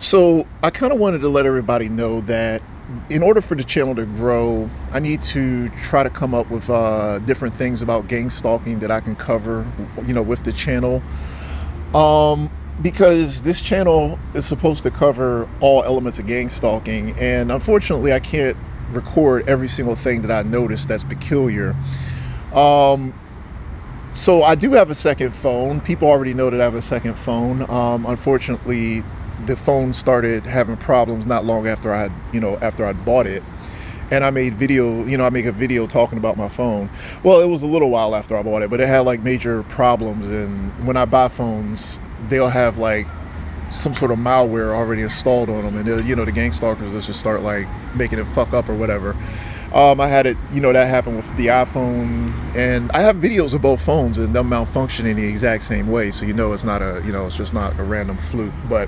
So I kind of wanted to let everybody know that in order for the channel to grow, I need to try to come up with different things about gang stalking that I can cover, with the channel. Because this channel is supposed to cover all elements of gang stalking, and unfortunately, I can't record every single thing that I notice that's peculiar. Um, so I do have a second phone. People already know that I have a second phone. Unfortunately, the phone started having problems not long after after I'd bought it. And I made video, I make a video talking about my phone. Well, it was a little while after I bought it, but it had like major problems. And when I buy phones, they'll have like some sort of malware already installed on them. And the gang stalkers, let's just start like making it fuck up or whatever. I had it, that happened with the iPhone, and I have videos of both phones and them malfunctioning the exact same way. So it's not it's just not a random fluke. But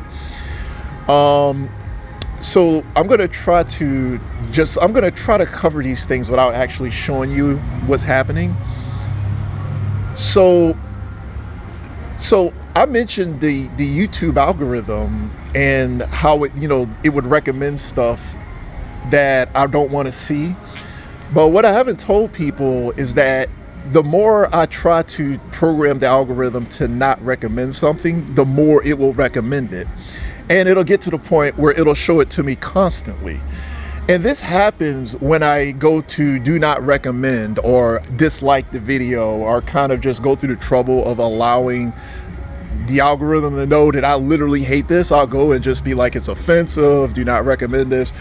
so I'm gonna try to cover these things without actually showing you what's happening. So I mentioned the YouTube algorithm and how it would recommend stuff that I don't want to see. But what I haven't told people is that the more I try to program the algorithm to not recommend something, the more it will recommend it. And it'll get to the point where it'll show it to me constantly. And this happens when I go to do not recommend or dislike the video, or kind of just go through the trouble of allowing the algorithm to know that I literally hate this. I'll go and just be like, it's offensive, do not recommend this,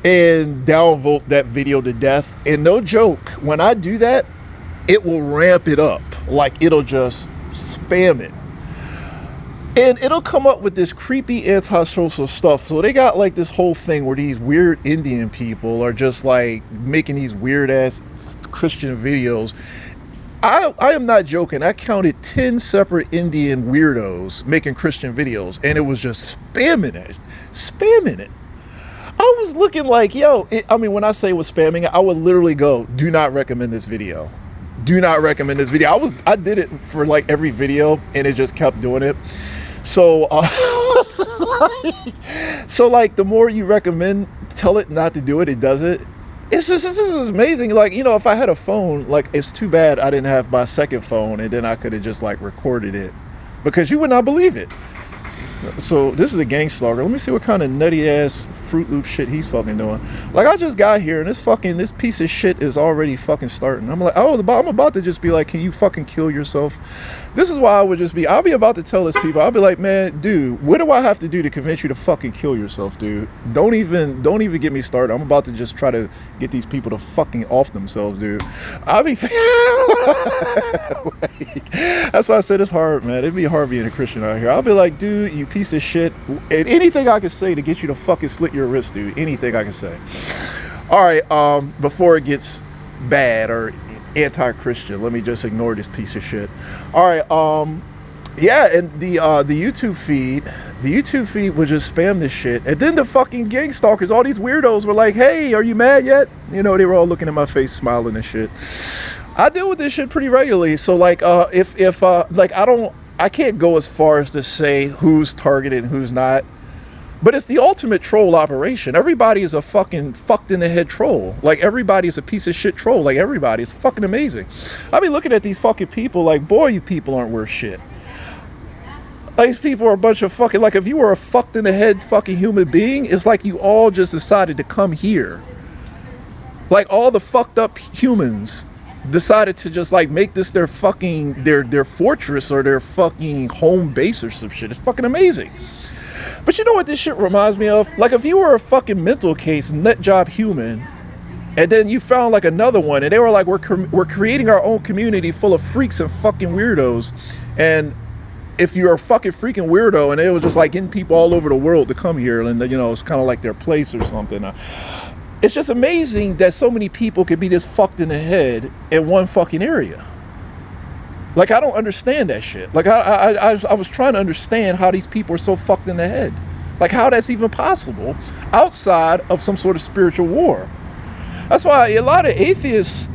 and downvote that video to death. And no joke, when I do that, it will ramp it up. Like, it'll just spam it. And it'll come up with this creepy antisocial stuff. So they got like this whole thing where these weird Indian people are just like making these weird ass Christian videos. I am not joking. I counted 10 separate Indian weirdos making Christian videos, and it was just spamming it. I was looking like, when I say it was spamming it, I would literally go, do not recommend this video. Do not recommend this video. I did it for like every video, and it just kept doing it. So, the more you recommend, tell it not to do it, it does it. This is amazing. Like, if I had a phone, like, it's too bad I didn't have my second phone, and then I could have just like recorded it, because you would not believe it. So this is a gang stalker. Let me see what kind of nutty ass Fruit Loop shit he's fucking doing. Like, I just got here and this piece of shit is already fucking starting. I'm about to just be like, can you fucking kill yourself? This is why I'll be about to tell this people. I'll be like, man, dude, what do I have to do to convince you to fucking kill yourself, dude? Don't even get me started. I'm about to just try to get these people to fucking off themselves, dude. I'll be that's why I said it's hard, man. It'd be hard being a Christian out here. I'll be like, dude, you piece of shit. And anything I can say to get you to fucking slit your wrist, dude. Anything I can say. All right, before it gets bad or anti-Christian, let me just ignore this piece of shit. All right, yeah, and the YouTube feed would just spam this shit, and then the fucking gang stalkers, all these weirdos, were like, hey, are you mad yet? They were all looking at my face, smiling and shit. I deal with this shit pretty regularly. So like, I can't go as far as to say who's targeted and who's not. But it's the ultimate troll operation. Everybody is a fucking fucked in the head troll. Like, everybody is a piece of shit troll. Like, everybody is fucking amazing. I be looking at these fucking people like, boy, you people aren't worth shit. These people are a bunch of fucking, like, if you were a fucked in the head fucking human being, it's like you all just decided to come here. Like, all the fucked up humans decided to just like make this their fucking, their fortress or their fucking home base or some shit. It's fucking amazing. But you know what this shit reminds me of? Like, if you were a fucking mental case, nut job human, and then you found like another one, and they were like, we're creating our own community full of freaks and fucking weirdos. And if you're a fucking freaking weirdo, and they were just like getting people all over the world to come here, and it's kind of like their place or something. It's just amazing that so many people could be this fucked in the head in one fucking area. Like, I don't understand that shit. Like, I was trying to understand how these people are so fucked in the head. Like, how that's even possible outside of some sort of spiritual war. That's why a lot of atheists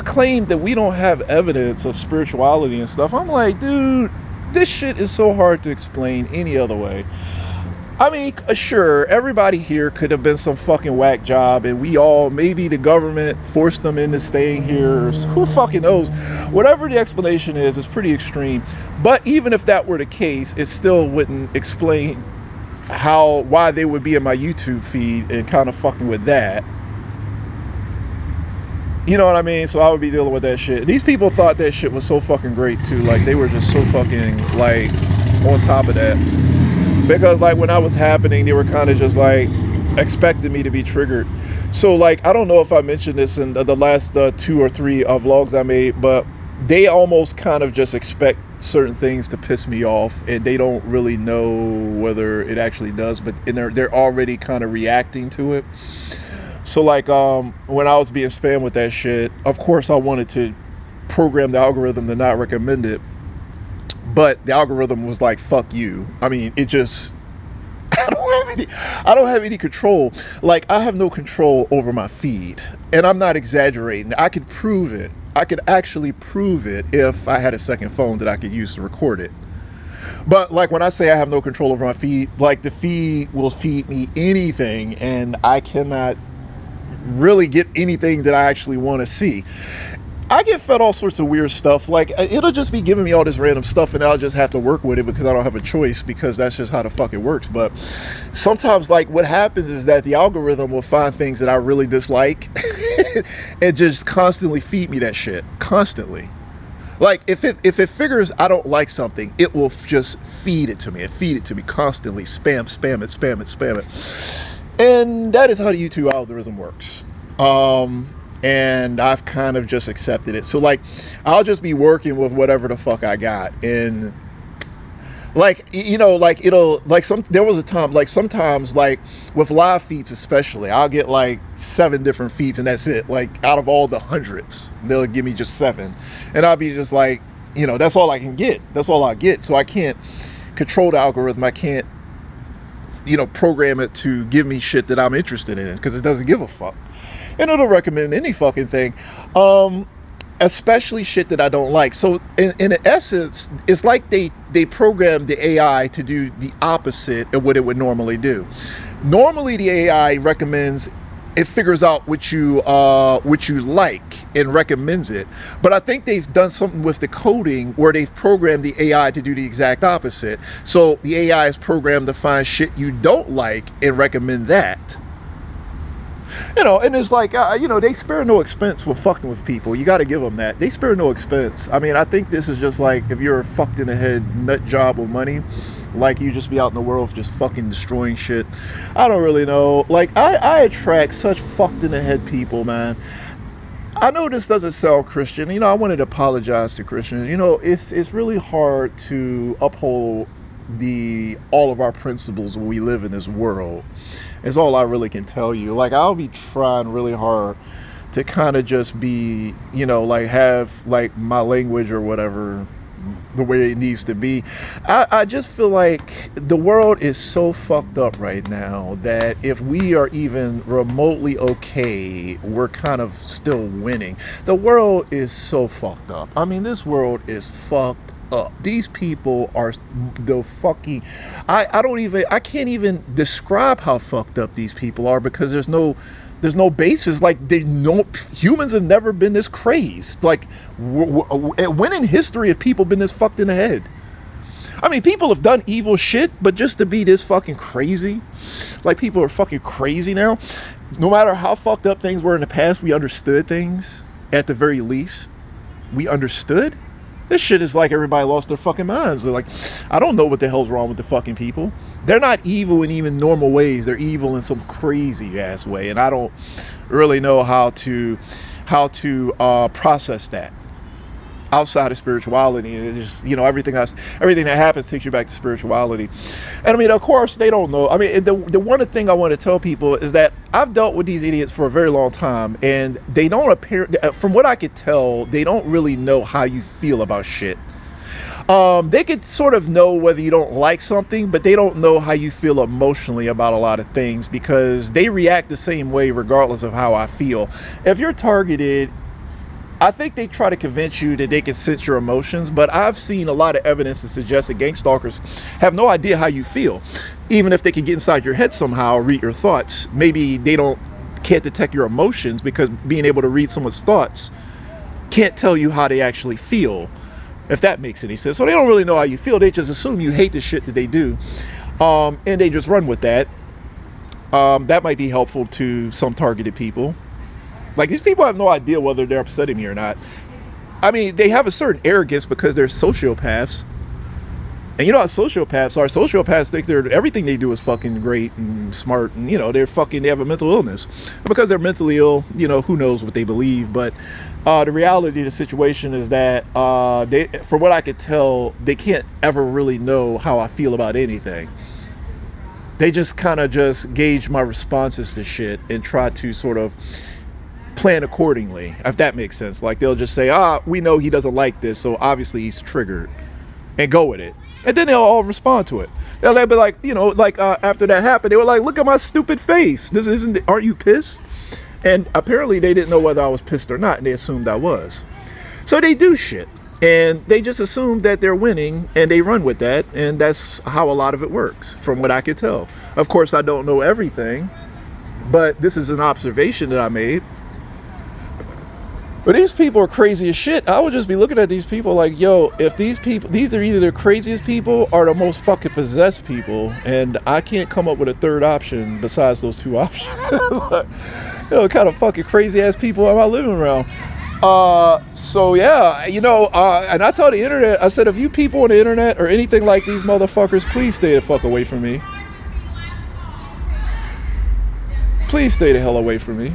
claim that we don't have evidence of spirituality and stuff. I'm like, dude, this shit is so hard to explain any other way. I mean, sure, everybody here could have been some fucking whack job, and we all, maybe the government forced them into staying here. Who fucking knows? Whatever the explanation is, it's pretty extreme. But even if that were the case, it still wouldn't explain why they would be in my YouTube feed and kind of fucking with that. You know what I mean? So I would be dealing with that shit. These people thought that shit was so fucking great too. Like, they were just so fucking, like, on top of that. Because, like, when I was happening, they were kind of just, like, expecting me to be triggered. So, like, I don't know if I mentioned this in the last 2 or 3 vlogs I made, but they almost kind of just expect certain things to piss me off, and they don't really know whether it actually does, but they're already kind of reacting to it. So, like, when I was being spammed with that shit, of course I wanted to program the algorithm to not recommend it. But the algorithm was like, fuck you. I mean, it just, I don't have any control. Like, I have no control over my feed. And I'm not exaggerating. I could prove it. I could actually prove it if I had a second phone that I could use to record it. But, like, when I say I have no control over my feed, like, the feed will feed me anything, and I cannot really get anything that I actually want to see. I get fed all sorts of weird stuff. Like, it'll just be giving me all this random stuff, and I'll just have to work with it because I don't have a choice, because that's just how the fuck it works. But sometimes, like, what happens is that the algorithm will find things that I really dislike and just constantly feed me that shit. Constantly. Like, if it figures I don't like something, it will just feed it to me. Feed it to me constantly. Spam it. And that is how the YouTube algorithm works. And I've kind of just accepted it. So, like, I'll just be working with whatever the fuck I got. And, like, you know, like, it'll, like, there was a time, like, sometimes, like, with live feeds especially, I'll get, like, 7 different feeds, and that's it. Like, out of all the hundreds, they'll give me just 7. And I'll be just like, you know, that's all I can get. That's all I get. So I can't control the algorithm. I can't, you know, program it to give me shit that I'm interested in, because it doesn't give a fuck. And it'll recommend any fucking thing, especially shit that I don't like. So in essence, it's like they programmed the AI to do the opposite of what it would normally do. Normally, the AI recommends, it figures out what you like and recommends it. But I think they've done something with the coding where they've programmed the AI to do the exact opposite. So the AI is programmed to find shit you don't like and recommend that. You know, and it's like, you know, they spare no expense with fucking with people. You got to give them that. They spare no expense. I mean, I think this is just like, if you're a fucked in the head nut job with money, like, you just be out in the world just fucking destroying shit. I don't really know. Like, I attract such fucked in the head people, man. I know this doesn't sound Christian. You know, I wanted to apologize to Christians. You know, it's really hard to uphold all of our principles when we live in this world. Is all I really can tell you. Like, I'll be trying really hard to kind of just be, you know, like, have, like, my language or whatever the way it needs to be. I just feel like the world is so fucked up right now that if we are even remotely okay, we're kind of still winning. The world is so fucked up. I mean, this world is fucked up. These people are the fucking, I can't even describe how fucked up these people are, because there's no basis. Like, humans have never been this crazed. Like, when in history have people been this fucked in the head? I mean, people have done evil shit, but just to be this fucking crazy, like, people are fucking crazy now. No matter how fucked up things were in the past, we understood things. At the very least, we understood. This shit is like everybody lost their fucking minds. They're like, I don't know what the hell's wrong with the fucking people. They're not evil in even normal ways. They're evil in some crazy ass way, and I don't really know how to process that outside of spirituality. And it just, you know, everything that happens takes you back to spirituality. And I mean, of course, they don't know. I mean, the one thing I want to tell people is that I've dealt with these idiots for a very long time, and they don't appear, from what I could tell, they don't really know how you feel about shit. They could sort of know whether you don't like something, but they don't know how you feel emotionally about a lot of things, because they react the same way regardless of how I feel. If you're targeted I think they try to convince you that they can sense your emotions, but I've seen a lot of evidence to suggest that gang stalkers have no idea how you feel. Even if they can get inside your head somehow, read your thoughts, maybe they can't detect your emotions, because being able to read someone's thoughts can't tell you how they actually feel, if that makes any sense. So they don't really know how you feel. They just assume you hate the shit that they do, and they just run with that. That might be helpful to some targeted people. Like, these people have no idea whether they're upsetting me or not. I mean, they have a certain arrogance because they're sociopaths. And you know how sociopaths are. Sociopaths think everything they do is fucking great and smart, and they have a mental illness. And because they're mentally ill, who knows what they believe. But the reality of the situation is that from what I could tell, they can't ever really know how I feel about anything. They just kind of just gauge my responses to shit and try to sort of plan accordingly, if that makes sense. Like, they'll just say, we know he doesn't like this, so obviously he's triggered, and go with it. And then they'll all respond to it. They'll be like, after that happened, they were like, look at my stupid face. Aren't you pissed? And apparently they didn't know whether I was pissed or not, and they assumed I was. So they do shit, and they just assume that they're winning, and they run with that, and that's how a lot of it works, from what I could tell. Of course, I don't know everything, but this is an observation that I made. But these people are crazy as shit. I would just be looking at these people like, yo, if these are either the craziest people or the most fucking possessed people, and I can't come up with a third option besides those two options. Kind of fucking crazy ass people am I living around? So yeah, and I tell the internet, I said, if you people on the internet or anything like these motherfuckers, please stay the fuck away from me. Please stay the hell away from me.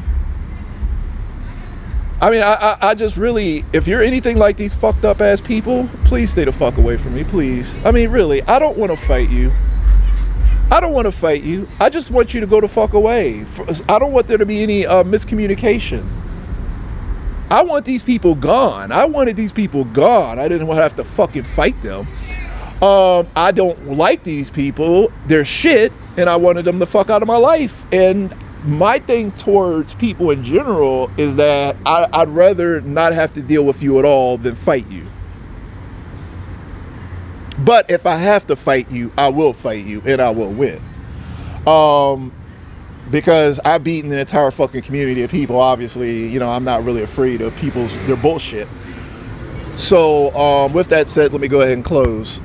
I mean, I just really, if you're anything like these fucked up ass people, please stay the fuck away from me, please. I mean, really, I don't want to fight you. I don't want to fight you. I just want you to go the fuck away. I don't want there to be any miscommunication. I want these people gone. I wanted these people gone. I didn't want to have to fucking fight them. I don't like these people. They're shit, and I wanted them the fuck out of my life. And my thing towards people in general is that I'd rather not have to deal with you at all than fight you. But if I have to fight you, I will fight you, and I will win. Because I've beaten an entire fucking community of people. Obviously, I'm not really afraid of their bullshit. So with that said, let me go ahead and close.